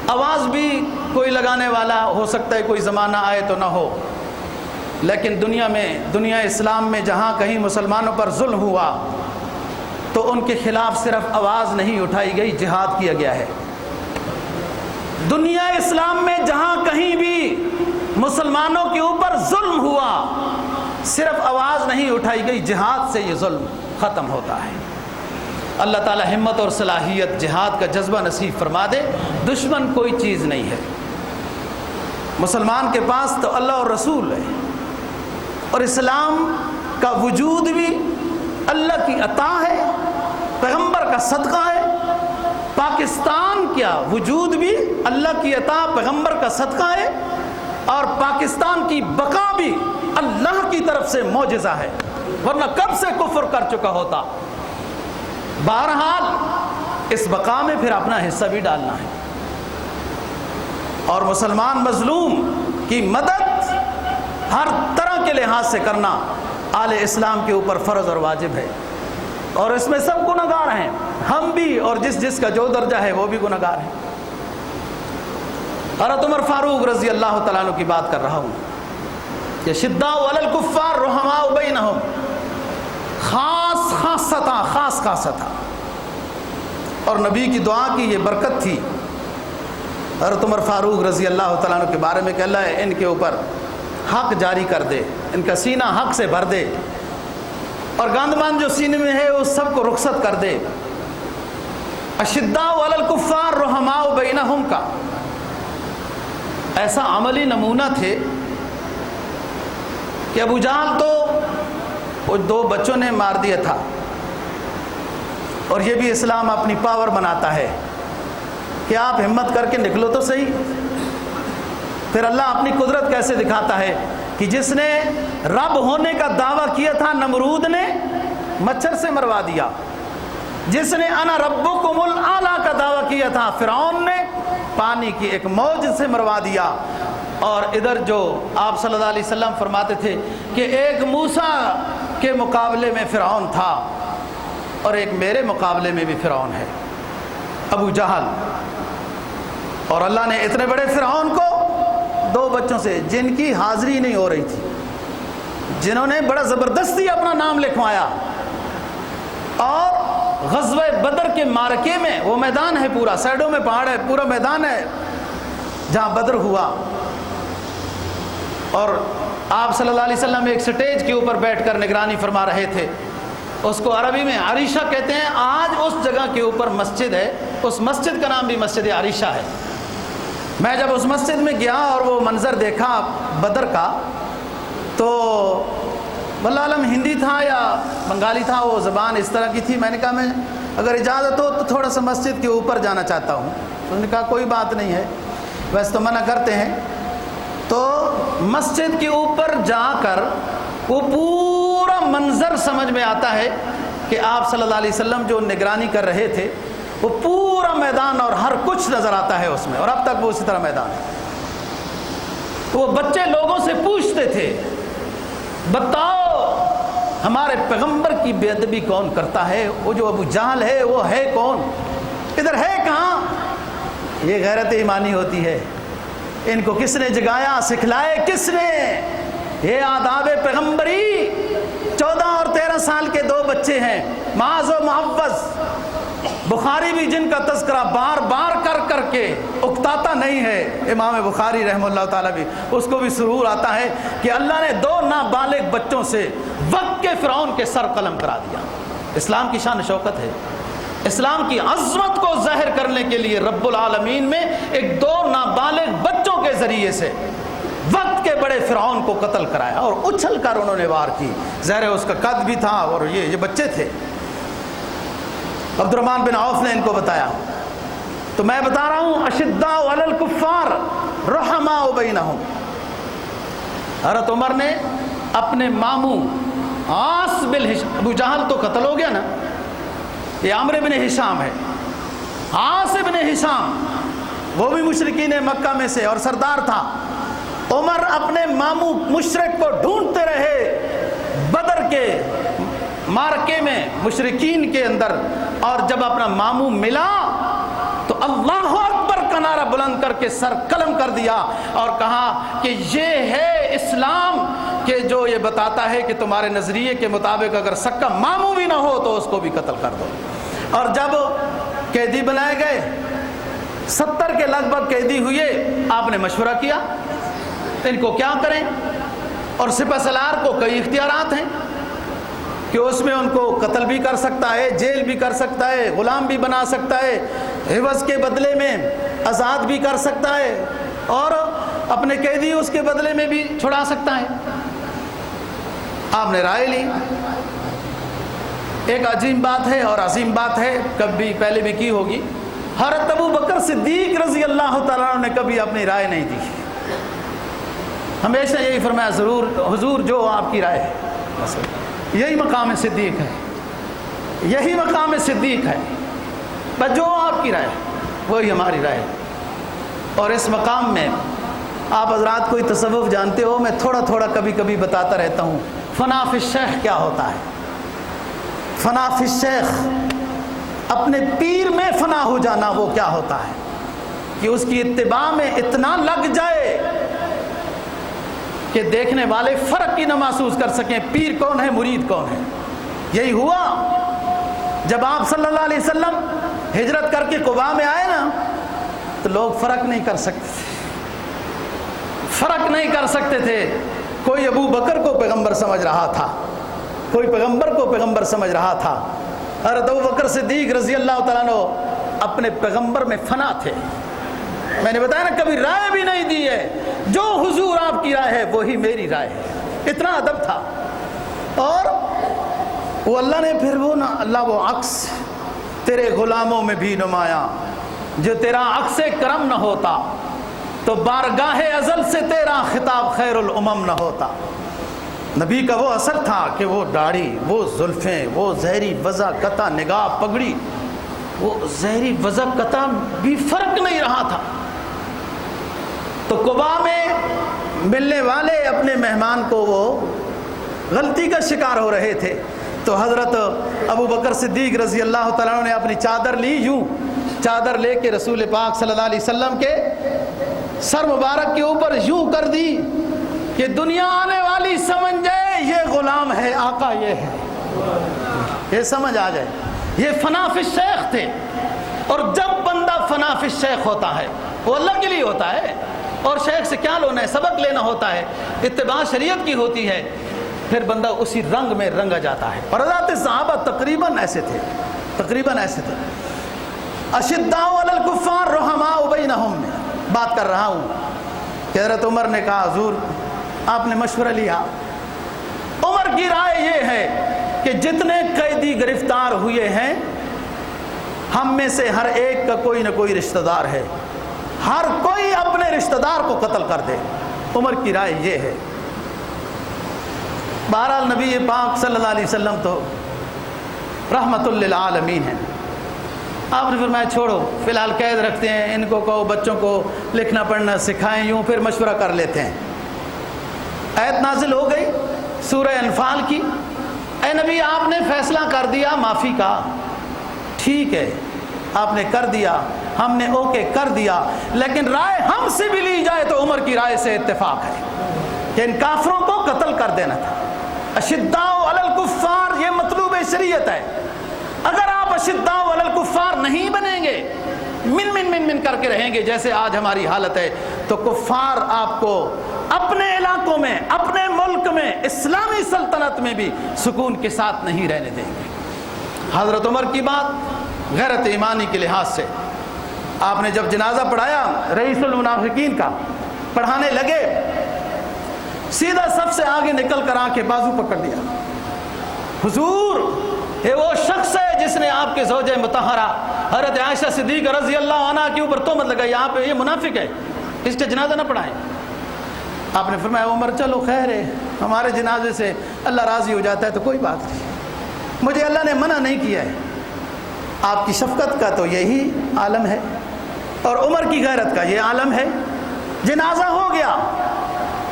آواز بھی کوئی لگانے والا ہو سکتا ہے کوئی زمانہ آئے تو نہ ہو، لیکن دنیا اسلام میں جہاں کہیں مسلمانوں پر ظلم ہوا تو ان کے خلاف صرف آواز نہیں اٹھائی گئی، جہاد کیا گیا ہے. دنیا اسلام میں جہاں کہیں بھی مسلمانوں کے اوپر ظلم ہوا صرف آواز نہیں اٹھائی گئی، جہاد سے یہ ظلم ختم ہوتا ہے. اللہ تعالی ہمت اور صلاحیت جہاد کا جذبہ نصیب فرما دے. دشمن کوئی چیز نہیں ہے، مسلمان کے پاس تو اللہ اور رسول ہے، اور اسلام کا وجود بھی اللہ کی عطا ہے، پیغمبر کا صدقہ ہے. پاکستان کیا وجود بھی اللہ کی عطا، پیغمبر کا صدقہ ہے، اور پاکستان کی بقا بھی اللہ کی طرف سے معجزہ ہے، ورنہ کب سے کفر کر چکا ہوتا. بہرحال اس بقا میں پھر اپنا حصہ بھی ڈالنا ہے، اور مسلمان مظلوم کی مدد ہر طرح کے لحاظ سے کرنا آل اسلام کے اوپر فرض اور واجب ہے. اور اس میں سب گنہگار ہیں، ہم بھی، اور جس کا جو درجہ ہے وہ بھی گنہگار ہیں. حضرت عمر فاروق رضی اللہ تعالیٰ عنہ کی بات کر رہا ہوں کہ شداء علی الکفار رحماء بینہم، خاص تھا، اور نبی کی دعا کی یہ برکت تھی حضرت عمر فاروق رضی اللہ تعالیٰ عنہ کے بارے میں کہ اللہ ان کے اوپر حق جاری کر دے، ان کا سینہ حق سے بھر دے، اور گاندمان جو سینے میں ہے اس سب کو رخصت کر دے. اشداء علی الکفار رحماء بینہم کا ایسا عملی نمونہ تھے کہ ابو جہل تو وہ 2 بچوں نے مار دیا تھا، اور یہ بھی اسلام اپنی پاور بناتا ہے کہ آپ ہمت کر کے نکلو تو صحیح. پھر اللہ اپنی قدرت کیسے دکھاتا ہے کہ جس نے رب ہونے کا دعویٰ کیا تھا نمرود نے مچھر سے مروا دیا، جس نے انا ربکم الاعلی کا دعویٰ کیا تھا فرعون نے پانی کی ایک موج سے مروا دیا. اور ادھر جو آپ صلی اللہ علیہ وسلم فرماتے تھے کہ ایک موسیٰ کے مقابلے میں فرعون تھا اور ایک میرے مقابلے میں بھی فرعون ہے، ابو جہل. اور اللہ نے اتنے بڑے فرعون کو 2 بچوں سے، جن کی حاضری نہیں ہو رہی تھی، جنہوں نے بڑا زبردستی اپنا نام لکھوایا اور غزوہ بدر کے معرکے میں، وہ میدان ہے پورا، سائڈوں میں پہاڑ ہے، پورا میدان ہے جہاں بدر ہوا، اور آپ صلی اللہ علیہ وسلم ایک سٹیج کے اوپر بیٹھ کر نگرانی فرما رہے تھے، اس کو عربی میں عریشہ کہتے ہیں۔ آج اس جگہ کے اوپر مسجد ہے، اس مسجد کا نام بھی مسجد عریشہ ہے۔ میں جب اس مسجد میں گیا اور وہ منظر دیکھا بدر کا، تو واللہ عالم ہندی تھا یا بنگالی تھا، وہ زبان اس طرح کی تھی، میں نے کہا میں اگر اجازت ہو تو تھوڑا سا مسجد کے اوپر جانا چاہتا ہوں۔ تو انہوں نے کہا کوئی بات نہیں ہے، ویسے تو منع کرتے ہیں۔ تو مسجد کے اوپر جا کر وہ پورا منظر سمجھ میں آتا ہے کہ آپ صلی اللہ علیہ وسلم جو نگرانی کر رہے تھے، وہ پورا میدان اور ہر کچھ نظر آتا ہے اس میں، اور اب تک وہ اسی طرح میدان ہے۔ تو وہ بچے لوگوں سے پوچھتے تھے، بتاؤ ہمارے پیغمبر کی بے ادبی کون کرتا ہے؟ وہ جو ابو جہل ہے وہ ہے کون؟ ادھر ہے کہاں؟ یہ غیرت ایمانی ہوتی ہے۔ ان کو کس نے جگایا، سکھلائے کس نے؟ یہ آداب پیغمبری۔ 14 اور 13 سال کے 2 بچے ہیں، معاذ و معوذ۔ بخاری بھی جن کا تذکرہ بار بار کر کر کے اکتاتا نہیں ہے، امام بخاری رحمہ اللہ تعالیٰ بھی، اس کو بھی سرور آتا ہے کہ اللہ نے 2 نابالغ بچوں سے وقت کے فرعون کے سر قلم کرا دیا۔ اسلام کی شان شوکت ہے، اسلام کی عظمت کو ظاہر کرنے کے لیے رب العالمین میں ایک 2 نابالغ بچوں کے ذریعے سے وقت کے بڑے فرعون کو قتل کرایا، اور اچھل کر انہوں نے وار کی۔ ظاہر اس کا قد بھی تھا، اور یہ بچے تھے۔ عبد الرحمن بن عوف نے ان کو بتایا۔ تو میں بتا رہا ہوں، اشداء علی الکفار رحماء بینہم۔ حضرت عمر نے اپنے ماموں عاص بن ہشام، ابو جہل تو قتل ہو گیا نا، یہ عمرو بن ہشام ہے، عاص بن ہشام وہ بھی مشرکین مکہ میں سے اور سردار تھا۔ عمر اپنے ماموں مشرک کو ڈھونڈتے رہے بدر کے معرکے میں مشرکین کے اندر، اور جب اپنا ماموں ملا تو اللہ اکبر کا نعرہ بلند کر کے سر قلم کر دیا اور کہا کہ یہ ہے اسلام کہ جو یہ بتاتا ہے کہ تمہارے نظریے کے مطابق اگر سکا ماموں بھی نہ ہو تو اس کو بھی قتل کر دو۔ اور جب قیدی بنائے گئے، 70 کے لگ بھگ قیدی ہوئے، آپ نے مشورہ کیا ان کو کیا کریں، اور سپہ سالار کو کئی اختیارات ہیں کہ اس میں ان کو قتل بھی کر سکتا ہے، جیل بھی کر سکتا ہے، غلام بھی بنا سکتا ہے، عوض کے بدلے میں آزاد بھی کر سکتا ہے، اور اپنے قیدی اس کے بدلے میں بھی چھڑا سکتا ہے۔ آپ نے رائے لی۔ ایک عظیم بات ہے اور عظیم بات ہے، کبھی پہلے بھی کی ہوگی، حضرت ابو بکر صدیق رضی اللہ تعالیٰ عنہ نے کبھی اپنی رائے نہیں دی، ہمیشہ یہی فرمایا ضرور حضور جو آپ کی رائے ہے، یہی مقام صدیق ہے، یہی مقام صدیق ہے، بس جو آپ کی رائے وہی ہماری رائے۔ اور اس مقام میں آپ حضرات کوئی تصوف جانتے ہو، میں تھوڑا تھوڑا کبھی کبھی بتاتا رہتا ہوں، فنا فی الشیخ کیا ہوتا ہے۔ فنا فی الشیخ، اپنے پیر میں فنا ہو جانا، وہ کیا ہوتا ہے کہ اس کی اتباع میں اتنا لگ جائے کہ دیکھنے والے فرق ہی نہ محسوس کر سکیں پیر کون ہے مرید کون ہے۔ یہی ہوا جب آپ صلی اللہ علیہ وسلم ہجرت کر کے قباء میں آئے نا، تو لوگ فرق نہیں کر سکتے تھے، فرق نہیں کر سکتے تھے۔ کوئی ابو بکر کو پیغمبر سمجھ رہا تھا، کوئی پیغمبر کو پیغمبر سمجھ رہا تھا۔ حضرت ابو بکر صدیق رضی اللہ تعالیٰ عنہ اپنے پیغمبر میں فنا تھے۔ میں نے بتایا نا، کبھی رائے بھی نہیں دی ہے، جو حضور آپ کی رائے ہے وہی میری رائے ہے، اتنا ادب تھا۔ اور وہ اللہ نے پھر وہ نا، اللہ وہ عکس تیرے غلاموں میں بھی نمایاں، جو تیرا عکس کرم نہ ہوتا تو بارگاہ ازل سے تیرا خطاب خیر الامم نہ ہوتا۔ نبی کا وہ اثر تھا کہ وہ داڑھی، وہ زلفیں، وہ زہری وضع قطع نگاہ پگڑی، وہ زہری وضع قطع بھی فرق نہیں رہا تھا۔ تو قباء میں ملنے والے اپنے مہمان کو وہ غلطی کا شکار ہو رہے تھے، تو حضرت ابو بکر صدیق رضی اللہ تعالیٰ عنہ نے اپنی چادر لی، یوں چادر لے کے رسول پاک صلی اللہ علیہ وسلم کے سر مبارک کے اوپر یوں کر دی کہ دنیا آنے والی سمجھ جائے یہ غلام ہے، آقا یہ ہے، یہ سمجھ آ جائے۔ یہ فنا فی الشیخ تھے. اور جب بندہ فنا فی الشیخ ہوتا ہے وہ اللہ کے لیے ہوتا ہے, اور شیخ سے کیا لینا ہے, سبق لینا ہوتا ہے, اتباع شریعت کی ہوتی ہے, پھر بندہ اسی رنگ میں رنگا جاتا ہے. اور حضرات صحابہ تقریباً ایسے تھے, تقریباً ایسے تھے. اشداء علی الکفار رحماء بینہم میں بات کر رہا ہوں کہ حضرت عمر نے کہا حضور آپ نے مشورہ لیا. عمر کی رائے یہ ہے کہ جتنے قیدی گرفتار ہوئے ہیں ہم میں سے ہر ایک کا کوئی نہ کوئی رشتہ دار ہے, ہر کوئی اپنے رشتہ دار کو قتل کر دے. عمر کی رائے یہ ہے. بہرحال نبی پاک صلی اللہ علیہ وسلم تو رحمت للعالمین ہیں. آپ نے فرمایا چھوڑو فی الحال قید رکھتے ہیں, ان کو کہو بچوں کو لکھنا پڑھنا سکھائیں, یوں پھر مشورہ کر لیتے ہیں. آیت نازل ہو گئی سورہ انفال کی. اے نبی آپ نے فیصلہ کر دیا معافی کا, ٹھیک ہے آپ نے کر دیا, ہم نے اوکے کر دیا, لیکن رائے ہم سے بھی لی جائے تو عمر کی رائے سے اتفاق ہے کہ ان کافروں کو قتل کر دینا تھا. اشداء علی الکفار یہ مطلوب شریعت ہے. اگر آپ اشداء علی الکفار نہیں بنیں گے, من من من من کر کے رہیں گے جیسے آج ہماری حالت ہے, تو کفار آپ کو اپنے علاقوں میں, اپنے ملک میں, اسلامی سلطنت میں بھی سکون کے ساتھ نہیں رہنے دیں گے. حضرت عمر کی بات غیرت ایمانی کے لحاظ سے, آپ نے جب جنازہ پڑھایا رئیس المنافقین کا, پڑھانے لگے, سیدھا سب سے آگے نکل کر آ کے بازو پکڑ دیا. حضور یہ وہ شخص ہے جس نے آپ کے زوجہ مطہرہ حضرت عائشہ صدیقہ رضی اللہ عنہ کے اوپر تہمت لگائی, آپ یہ منافق ہے, اس کا جنازہ نہ پڑھائیں. آپ نے فرمایا عمر چلو خیر ہے, ہمارے جنازے سے اللہ راضی ہو جاتا ہے تو کوئی بات نہیں, مجھے اللہ نے منع نہیں کیا ہے. آپ کی شفقت کا تو یہی عالم ہے اور عمر کی غیرت کا یہ عالم ہے. جنازہ ہو گیا,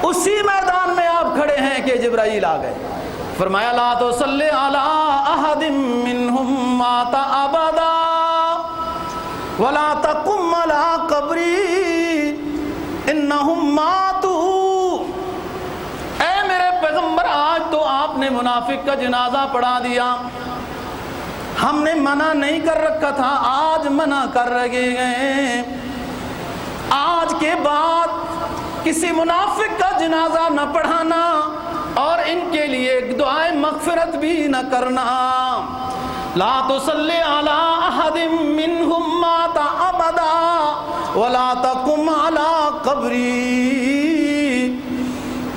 اسی میدان میں آپ کھڑے ہیں کہ جبرائیل آ گئے. فرمایا لا تصلی علی احد منہم مات ابدا ولا تقم علی قبری انہم ماتوا. اے میرے پیغمبر آج تو آپ نے منافق کا جنازہ پڑھا دیا, ہم نے منع نہیں کر رکھا تھا, آج منع کر رکھے گئے. آج کے بعد کسی منافق کا جنازہ نہ پڑھانا اور ان کے لیے دعائے مغفرت بھی نہ کرنا. لا تصلی علی احد منہم مات ابدا ولا تقم علی قبری.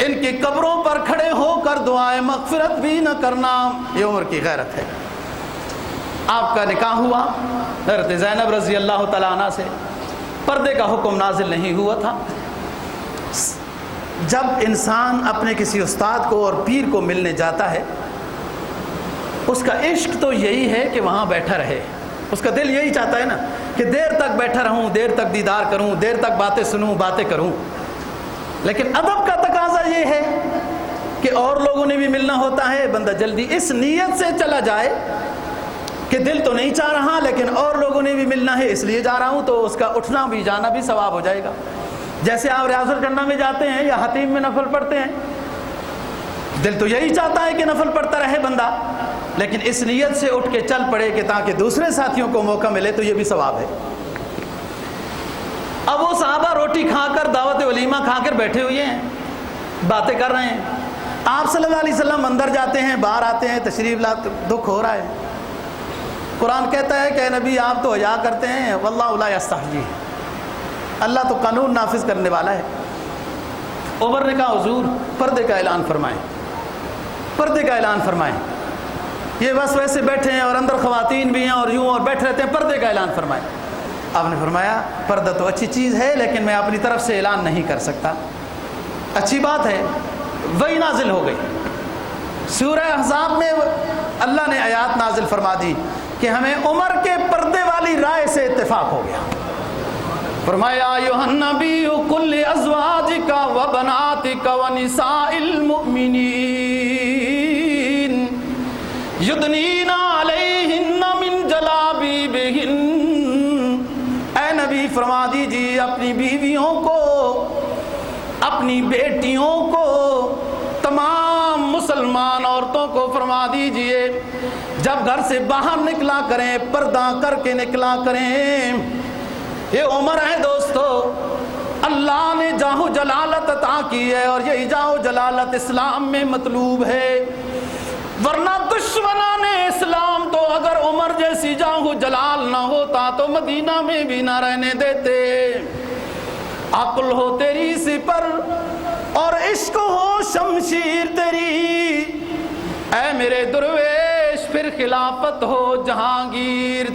ان کی قبروں پر کھڑے ہو کر دعائے مغفرت بھی نہ کرنا. یہ عمر کی غیرت ہے. آپ کا نکاح ہوا حضرت زینب رضی اللہ تعالیٰ عنہ سے, پردے کا حکم نازل نہیں ہوا تھا. جب انسان اپنے کسی استاد کو اور پیر کو ملنے جاتا ہے, اس کا عشق تو یہی ہے کہ وہاں بیٹھا رہے, اس کا دل یہی چاہتا ہے نا کہ دیر تک بیٹھا رہوں, دیر تک دیدار کروں, دیر تک باتیں سنوں, باتیں کروں. لیکن ادب کا تقاضا یہ ہے کہ اور لوگوں نے بھی ملنا ہوتا ہے, بندہ جلدی اس نیت سے چلا جائے کہ دل تو نہیں چاہ رہا لیکن اور لوگوں نے بھی ملنا ہے اس لیے جا رہا ہوں, تو اس کا اٹھنا بھی جانا بھی ثواب ہو جائے گا. جیسے آپ ریاض الجنہ میں جاتے ہیں یا حتیم میں نفل پڑھتے ہیں, دل تو یہی چاہتا ہے کہ نفل پڑھتا رہے بندہ, لیکن اس نیت سے اٹھ کے چل پڑے کہ تاکہ دوسرے ساتھیوں کو موقع ملے تو یہ بھی ثواب ہے. اب وہ صحابہ روٹی کھا کر دعوت ولیمہ کھا کر بیٹھے ہوئے ہیں, باتیں کر رہے ہیں. آپ صلی اللہ علیہ وسلم اندر جاتے ہیں, باہر آتے ہیں, تشریف لاتے, دکھ ہو رہا ہے. قرآن کہتا ہے کہ نبی آپ تو حیا کرتے ہیں, واللہ لا یستحیی, اللہ تو قانون نافذ کرنے والا ہے. عمر نے کہا حضور پردے کا اعلان فرمائیں, پردے کا اعلان فرمائیں. یہ بس ویسے بیٹھے ہیں اور اندر خواتین بھی ہیں اور یوں اور بیٹھ رہتے ہیں, پردے کا اعلان فرمائیں. آپ نے فرمایا پردہ تو اچھی چیز ہے لیکن میں اپنی طرف سے اعلان نہیں کر سکتا. اچھی بات ہے. وہی نازل ہو گئی سورہ احزاب میں, اللہ نے آیات نازل فرما دی کہ ہمیں عمر کے پردے والی رائے سے اتفاق ہو گیا. فرمایا ایھا النبی قل لازواجک وبناتک ونساء المؤمنین یدنین علیہن من جلابیبہن. اے نبی فرما دیجیے اپنی بیویوں کو, اپنی بیٹیوں کو, تمام مسلمان عورتوں کو فرما فرما دیجئے جب گھر سے باہر نکلا کریں پردہ کر کے نکلا کریں. یہ عمر ہے دوستو، اللہ نے جاہ و جلالت عطا کی ہے اور یہی جاہ و جلالت اسلام میں مطلوب ہے. ورنہ دشمنان اسلام تو اگر عمر جیسی جاہ و جلال نہ ہوتا تو مدینہ میں بھی نہ رہنے دیتے. عقل ہو تیری سپر اور عشق ہو شمشیر تیری، اے میرے درویش پھر خلافت ہو جہانگیر.